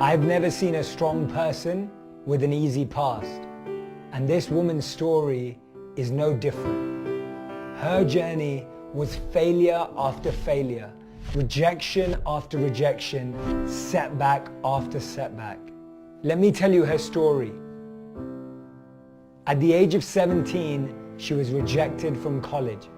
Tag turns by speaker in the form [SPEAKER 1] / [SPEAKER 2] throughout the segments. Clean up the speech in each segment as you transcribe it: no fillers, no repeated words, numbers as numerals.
[SPEAKER 1] I've never seen a strong person with an easy past, and this woman's story is no different. Her journey was failure after failure, rejection after rejection, setback after setback. Let me tell you her story. At the age of 17, she was rejected from college.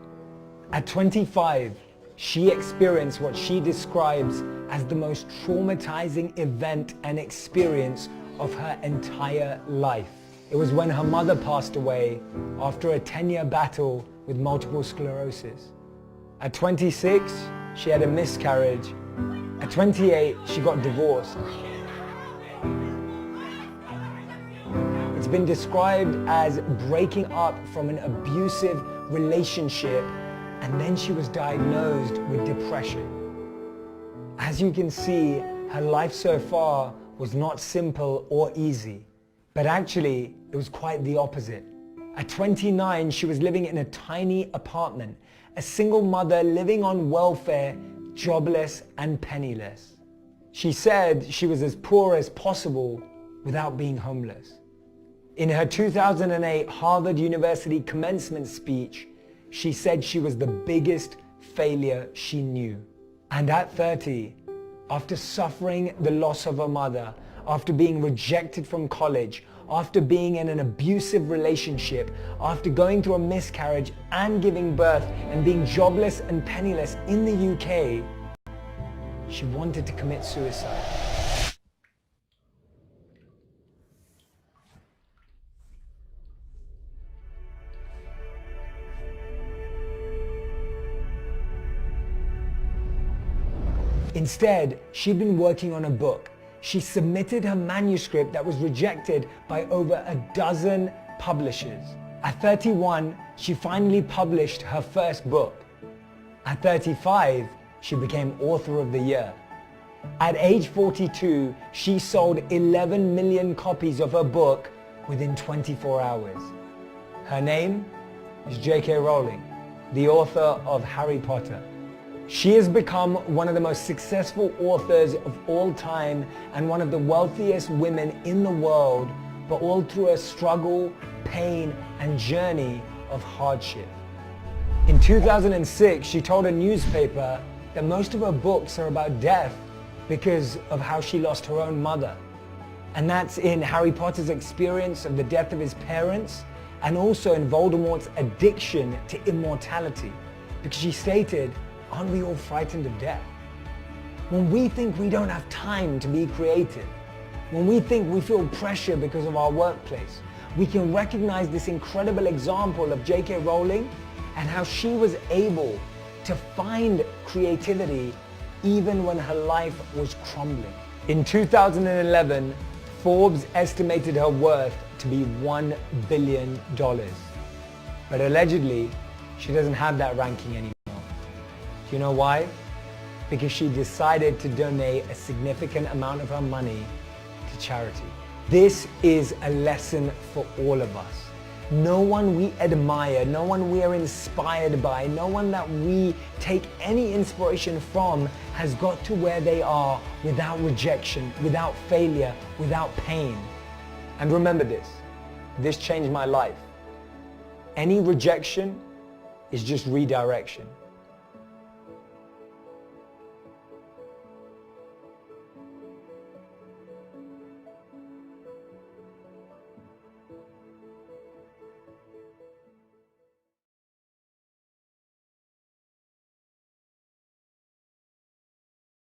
[SPEAKER 1] At 25, she experienced what she describes as the most traumatizing event and experience of her entire life. It was when her mother passed away after a 10-year battle with multiple sclerosis. At 26, she had a miscarriage. At 28, she got divorced. It's been described as breaking up from an abusive relationship, and then she was diagnosed with depression. As you can see, her life so far was not simple or easy, but actually it was quite the opposite. At 29, she was living in a tiny apartment, a single mother living on welfare, jobless and penniless. She said she was as poor as possible without being homeless. In her 2008 Harvard University commencement speech, she said she was the biggest failure she knew. And at 30, after suffering the loss of her mother, after being rejected from college, after being in an abusive relationship, after going through a miscarriage and giving birth and being jobless and penniless in the UK, she wanted to commit suicide. Instead, she'd been working on a book. She submitted her manuscript that was rejected by over a dozen publishers. At 31, she finally published her first book. At 35, she became author of the year. At age 42, she sold 11 million copies of her book within 24 hours. Her name is JK Rowling, the author of Harry Potter. She has become one of the most successful authors of all time and one of the wealthiest women in the world, but all through a struggle, pain, and journey of hardship. In 2006, she told a newspaper that most of her books are about death because of how she lost her own mother. And that's in Harry Potter's experience of the death of his parents, and also in Voldemort's addiction to immortality. Because she stated, aren't we all frightened of death? When we think we don't have time to be creative, when we think we feel pressure because of our workplace, we can recognize this incredible example of JK Rowling and how she was able to find creativity even when her life was crumbling. In 2011, Forbes estimated her worth to be $1 billion. But allegedly, she doesn't have that ranking anymore. Do you know why? Because she decided to donate a significant amount of her money to charity. This is a lesson for all of us. No one we admire, no one we are inspired by, no one that we take any inspiration from has got to where they are without rejection, without failure, without pain. And remember this changed my life. Any rejection is just redirection.